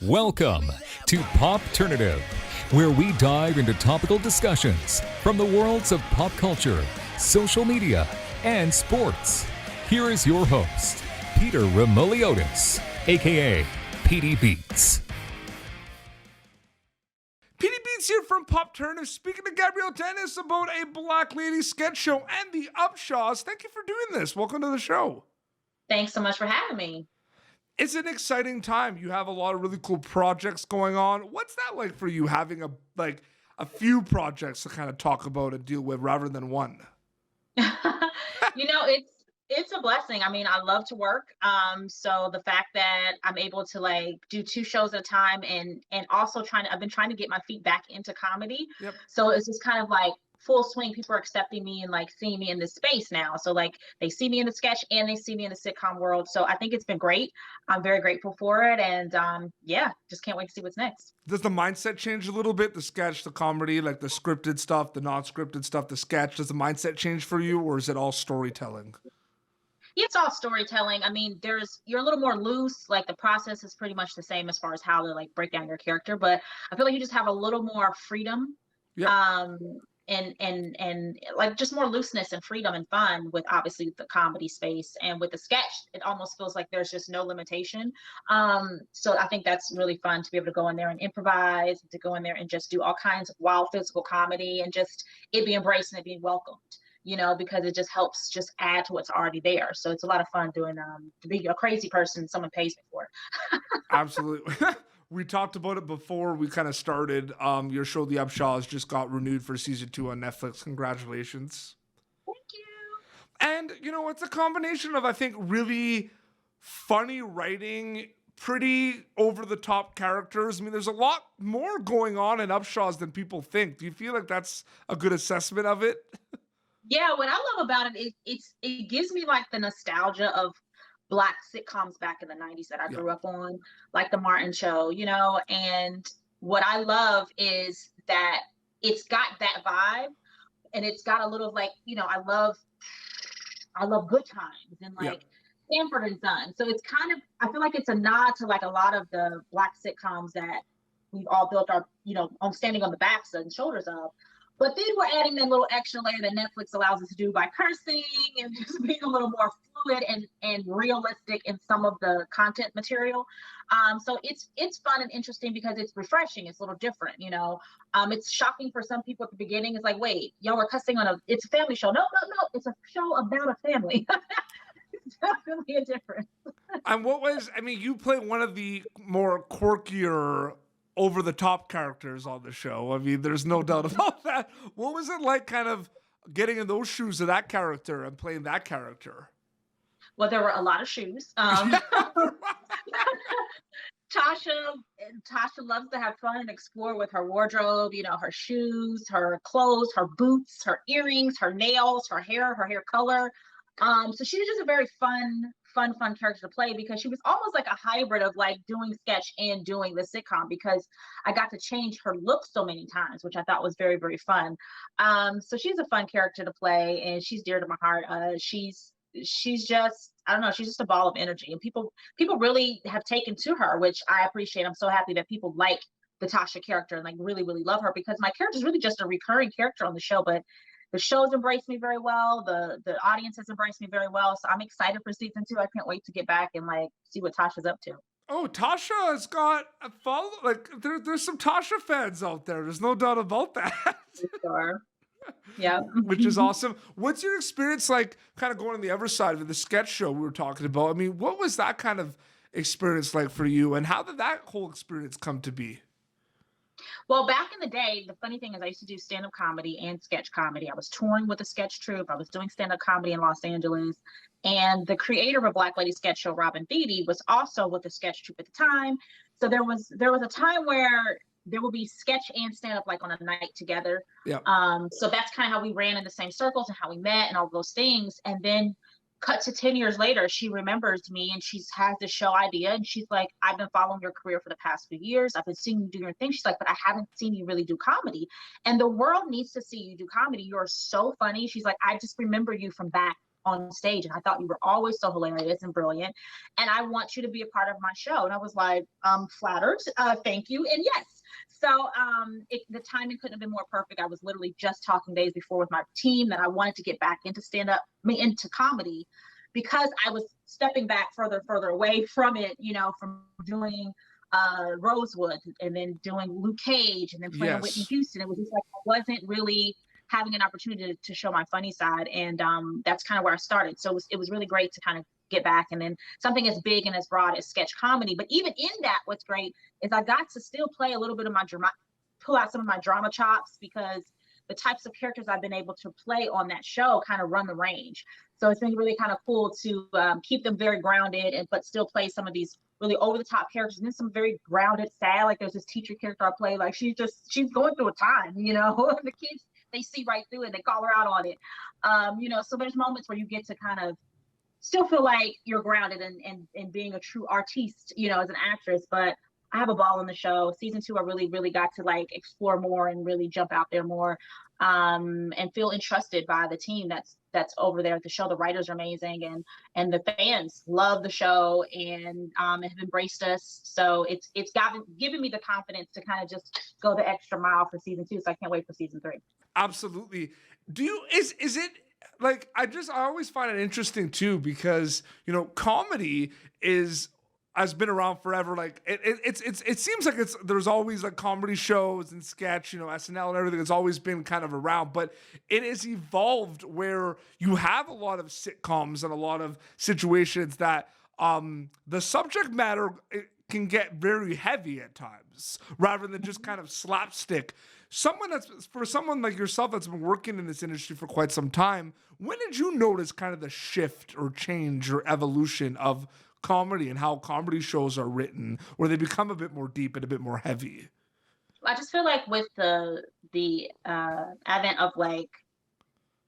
Welcome to Popternative, where we dive into topical discussions from the worlds of pop culture, social media, and sports. Here is your host, Peter Remoliotis, aka PD Beats. PD Beats here from Popternative, speaking to Gabrielle Dennis about a Black Lady sketch show and the Upshaws. Thank you for doing this. Welcome to the show. Thanks so much for having me. It's an exciting time. You have a lot of really cool projects going on. What's that like for you, having a few projects to kind of talk about and deal with rather than one? It's a blessing. I mean, I love to work. So the fact that I'm able to do two shows at a time and also I've been trying to get my feet back into comedy. Yep. So it's just kind of like full swing. People are accepting me and seeing me in this space now. So they see me in the sketch and they see me in the sitcom world. So I think it's been great. I'm very grateful for it. And just can't wait to see what's next. Does the mindset change a little bit? The sketch, the comedy, like the scripted stuff, the non-scripted stuff, the sketch, does the mindset change for you, or is it all storytelling? It's all storytelling. I mean, you're a little more loose. Like the process is pretty much the same as far as how to break down your character, but I feel like you just have a little more freedom. Yeah. And just more looseness and freedom and fun with obviously the comedy space, and with the sketch, it almost feels like there's just no limitation. So I think that's really fun to be able to go in there and improvise, to go in there and just do all kinds of wild physical comedy and just it be embraced and it being welcomed. Because it just helps just add to what's already there. So it's a lot of fun doing to be a crazy person someone pays me for it. Absolutely. We talked about it before we kind of started. Your show, The Upshaws, just got renewed for season 2 on Netflix. Congratulations. Thank you. And, it's a combination of, I think, really funny writing, pretty over-the-top characters. I mean, there's a lot more going on in Upshaws than people think. Do you feel like that's a good assessment of it? Yeah, what I love about it gives me the nostalgia of Black sitcoms back in the 90s that I grew up on, like the Martin Show, and what I love is that it's got that vibe, and it's got a little I love Good Times and Stanford and Son. So it's I feel like it's a nod to a lot of the Black sitcoms that we've all built our, on standing on the backs and shoulders of. But then we're adding that little extra layer that Netflix allows us to do by cursing and just being a little more fluid and realistic in some of the content material. So it's fun and interesting because it's refreshing. It's a little different, It's shocking for some people at the beginning. It's like, wait, y'all were cussing on it's a family show. No. It's a show about a family. It's definitely a difference. And you play one of the more quirkier over-the-top characters on the show. I mean, there's no doubt about that. What was it like kind of getting in those shoes of that character and playing that character? Well, there were a lot of shoes. Tasha loves to have fun and explore with her wardrobe, her shoes, her clothes, her boots, her earrings, her nails, her hair color. So she was just a very fun character to play because she was almost like a hybrid of doing sketch and doing the sitcom, because I got to change her look so many times, which I thought was very, very fun. So she's a fun character to play, and she's dear to my heart. She's just, I don't know, she's just a ball of energy, and people really have taken to her, which I appreciate. I'm so happy that people like the Tasha character and really, really love her, because my character is really just a recurring character on the show, but the show's embraced me very well. The audience has embraced me very well. So I'm excited for season 2. I can't wait to get back and see what Tasha's up to. Oh, Tasha has got a follow. There's some Tasha fans out there. There's no doubt about that. Sure. Yeah. Which is awesome. What's your experience like kind of going on the other side of the sketch show we were talking about? I mean, what was that kind of experience like for you, and how did that whole experience come to be? Well, back in the day, the funny thing is I used to do stand-up comedy and sketch comedy. I was touring with a sketch troupe. I was doing stand-up comedy in Los Angeles. And the creator of a Black Lady sketch show, Robin Thede, was also with the sketch troupe at the time. So there was a time where there would be sketch and stand-up on a night together. Yeah. So that's kind of how we ran in the same circles and how we met and all those things. And then cut to 10 years later, she remembers me and she has this show idea, and she's like, I've been following your career for the past few years. I've been seeing you do your thing. She's like, but I haven't seen you really do comedy, and the world needs to see you do comedy. You're so funny. She's like, I just remember you from back on stage. And I thought you were always so hilarious and brilliant. And I want you to be a part of my show. And I was like, flattered. Thank you. And yes. So the timing couldn't have been more perfect. I was literally just talking days before with my team that I wanted to get back into into comedy, because I was stepping back further away from it, from doing Rosewood and then doing Luke Cage and then playing Whitney Houston. It was just like I wasn't really having an opportunity to show my funny side, and that's kind of where I started. So it was really great to kind of get back, and then something as big and as broad as sketch comedy. But even in that, what's great is I got to still play a little bit of my pull out some of my drama chops, because the types of characters I've been able to play on that show kind of run the range. So it's been really kind of cool to keep them very grounded, but still play some of these really over the top characters, and then some very grounded, sad. Like there's this teacher character I play, like she's going through a time, the kids, they see right through it, they call her out on it. So there's moments where you get to kind of still feel like you're grounded and being a true artiste, as an actress. But I have a ball in the show. Season 2, I really, really got to like explore more and really jump out there more, and feel entrusted by the team that's over there at the show. The writers are amazing, and the fans love the show and have embraced us. So it's given me the confidence to kind of just go the extra mile for season 2. So I can't wait for season 3. Absolutely. Is it like, I always find it interesting too, because, comedy has been around forever. Like it seems like there's always like comedy shows and sketch, SNL and everything has always been kind of around, but it has evolved where you have a lot of sitcoms and a lot of situations that the subject matter can get very heavy at times rather than just kind of slapstick. For someone like yourself that's been working in this industry for quite some time, when did you notice kind of the shift or change or evolution of comedy and how comedy shows are written, where they become a bit more deep and a bit more heavy? I just feel like with the advent of like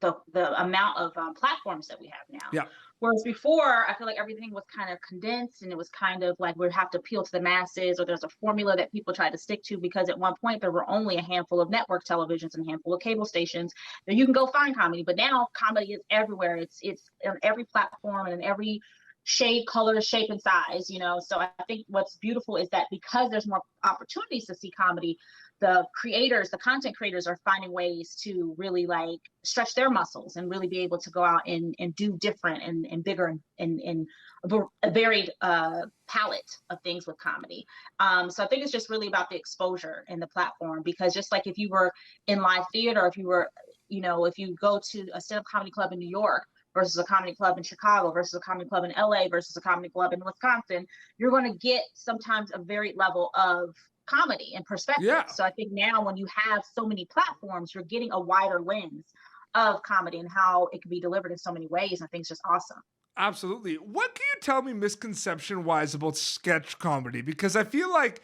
the amount of platforms that we have now. Yeah. Whereas before, I feel like everything was kind of condensed, and it was kind of like we have to appeal to the masses, or there's a formula that people try to stick to, because at one point there were only a handful of network televisions and a handful of cable stations that you can go find comedy. But now comedy is everywhere. It's on every platform and in every shade, color, shape, and size, So I think what's beautiful is that because there's more opportunities to see comedy, the content creators are finding ways to really like stretch their muscles and really be able to go out and do different and bigger and a varied palette of things with comedy. So I think it's just really about the exposure and the platform, because just like if you were in live theater, if you were, if you go to a stand-up comedy club in New York versus a comedy club in Chicago versus a comedy club in LA versus a comedy club in Wisconsin, you're going to get sometimes a varied level of comedy and perspective. Yeah. So I think now when you have so many platforms, you're getting a wider lens of comedy and how it can be delivered in so many ways. I think it's just awesome. Absolutely. What can you tell me misconception wise about sketch comedy? Because I feel like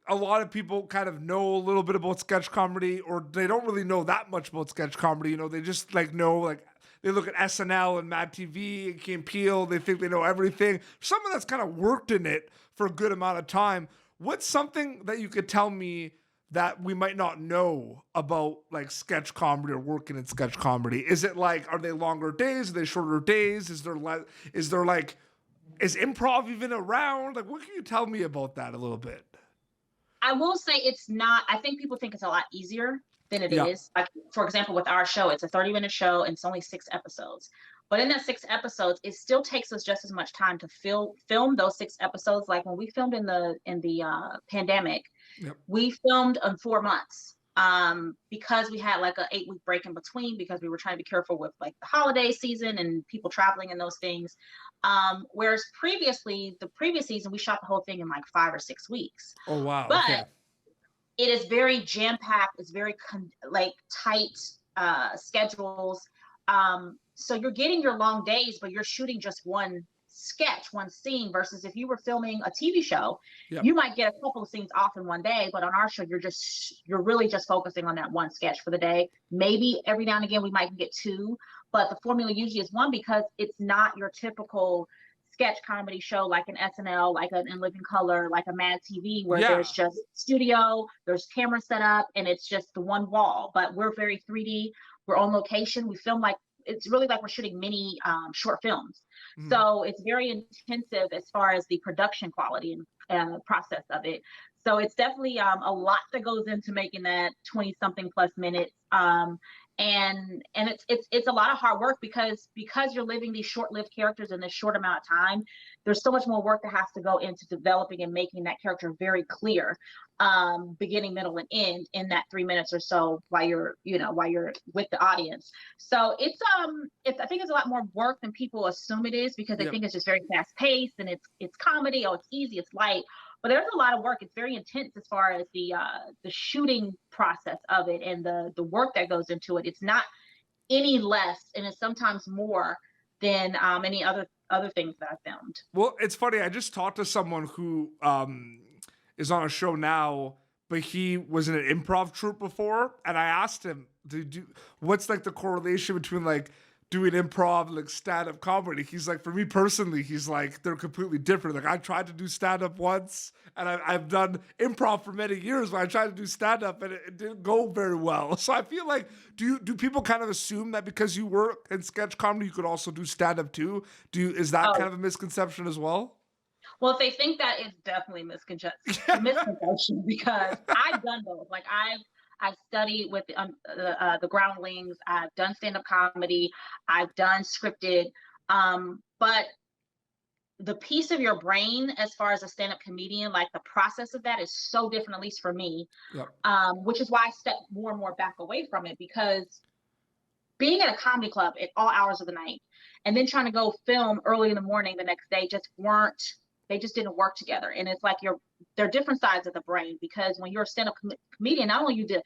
a lot of people kind of know a little bit about sketch comedy, or they don't really know that much about sketch comedy. They just they look at SNL and Mad TV and Key and Peele. They think they know everything. Someone that's kind of worked in it for a good amount of time. What's something that you could tell me that we might not know about like sketch comedy or working in sketch comedy? Is it like, are they longer days? Are they shorter days? Is improv even around? Like, what can you tell me about that a little bit? I will say it's not. I think people think it's a lot easier than it is. Like, for example, with our show, it's a 30-minute show and it's only 6 episodes. But in that 6 episodes, it still takes us just as much time to film those 6 episodes. Like when we filmed in the pandemic, we filmed in 4 months because we had like an 8-week break in between, because we were trying to be careful with like the holiday season and people traveling and those things. Whereas the previous season, we shot the whole thing in like 5 or 6 weeks. Oh, wow. But okay. It is very jam-packed. It's very tight schedules. So you're getting your long days, but you're shooting just one sketch, one scene, versus if you were filming a TV show, you might get a couple of scenes off in one day, but on our show, you're really just focusing on that one sketch for the day. Maybe every now and again, we might get 2, but the formula usually is 1, because it's not your typical sketch comedy show like an SNL, like an In Living Color, like a Mad TV, where there's just studio, there's camera set up, and it's just the one wall. But we're very 3D. We're on location. We film like it's really like we're shooting mini short films. Mm. So it's very intensive as far as the production quality and process of it. So it's definitely a lot that goes into making that 20 something plus minutes. And it's a lot of hard work because you're living these short-lived characters in this short amount of time. There's so much more work that has to go into developing and making that character very clear, beginning, middle, and end in that 3 minutes or so while you're with the audience. So it's I think it's a lot more work than people assume it is, because they think it's just very fast paced and it's comedy. Oh, it's easy, it's light. But there's a lot of work. It's very intense as far as the shooting process of it and the work that goes into it. It's not any less, and it's sometimes more than any other things that I filmed. Well, it's funny. I just talked to someone who is on a show now, but he was in an improv troupe before, and I asked him, what's like the correlation between like doing improv, like stand-up comedy? He's like, for me personally, he's like, they're completely different. Like, I tried to do stand-up once, and I've done improv for many years, but I tried to do stand-up, and it didn't go very well. So I feel like, do people kind of assume that because you work in sketch comedy, you could also do stand-up too? Is that kind of a misconception as well? Well, if they think that, it's definitely misconception because I've done both. Like I've studied with the groundlings. I've done stand-up comedy. I've done scripted. But the piece of your brain, as far as a stand-up comedian, like the process of that is so different, at least for me, which is why I step more and more back away from it, because being at a comedy club at all hours of the night and then trying to go film early in the morning the next day they just didn't work together. And it's like they're different sides of the brain, because when you're a stand-up comedian, not only you the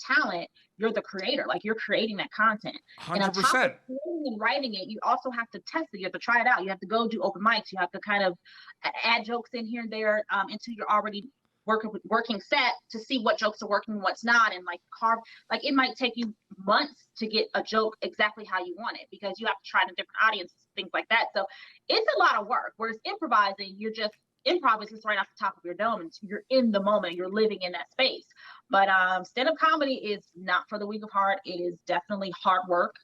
talent, you're the creator. Like, you're creating that content. 100%. And on top of creating and writing it, you also have to test it. You have to try it out. You have to go do open mics. You have to kind of add jokes in here and there until you're already working set to see what jokes are working and what's not, and like it might take you months to get a joke exactly how you want it, because you have to try it in different audiences, things like that. So it's a lot of work. Whereas improvising, improv is just right off the top of your dome, and you're in the moment, you're living in that space. But stand-up comedy is not for the weak of heart. It is definitely hard work.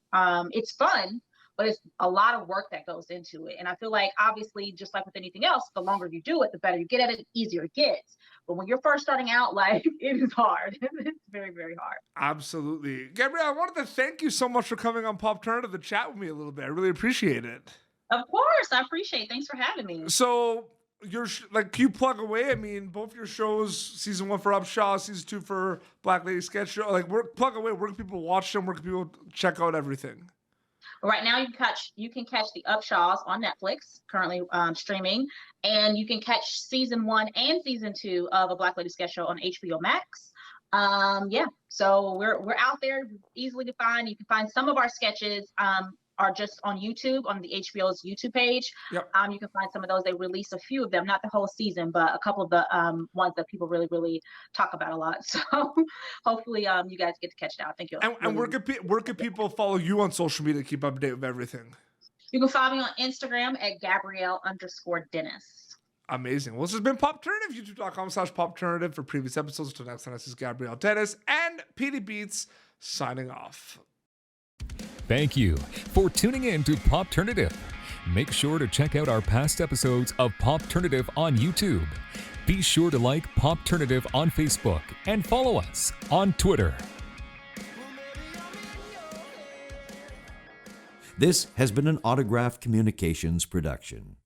It's fun, but it's a lot of work that goes into it. And I feel like, obviously, just like with anything else, the longer you do it, the better you get at it, the easier it gets. But when you're first starting out, like, it is hard. It's very, very hard. Absolutely. Gabrielle, I wanted to thank you so much for coming on Popternative to chat with me a little bit. I really appreciate it. Of course. I appreciate it. Thanks for having me. So, can you plug away? I mean, both your shows, season 1 for Upshaws, season 2 for Black Lady Sketch Show, like, plug away. Where can people watch them? Where can people check out everything? Right now, you can catch the Upshaws on Netflix, currently streaming, and you can catch season 1 and season 2 of A Black Lady Sketch Show on HBO Max. So we're out there, easily to find. You can find some of our sketches are just on YouTube, on the HBO's YouTube page. You can find some of those. They release a few of them, not the whole season, but a couple of the ones that people really, really talk about a lot. So hopefully you guys get to catch it out. Thank you. And where can people follow you on social media to keep up to date with everything? You can follow me on Instagram at Gabrielle_Dennis. Amazing. Well, this has been Popternative, youtube.com/Popternative. For previous episodes, until next time, this is Gabrielle Dennis and PD Beats signing off. Thank you for tuning in to Popternative. Make sure to check out our past episodes of Popternative on YouTube. Be sure to like Popternative on Facebook and follow us on Twitter. This has been an Autograph Communications production.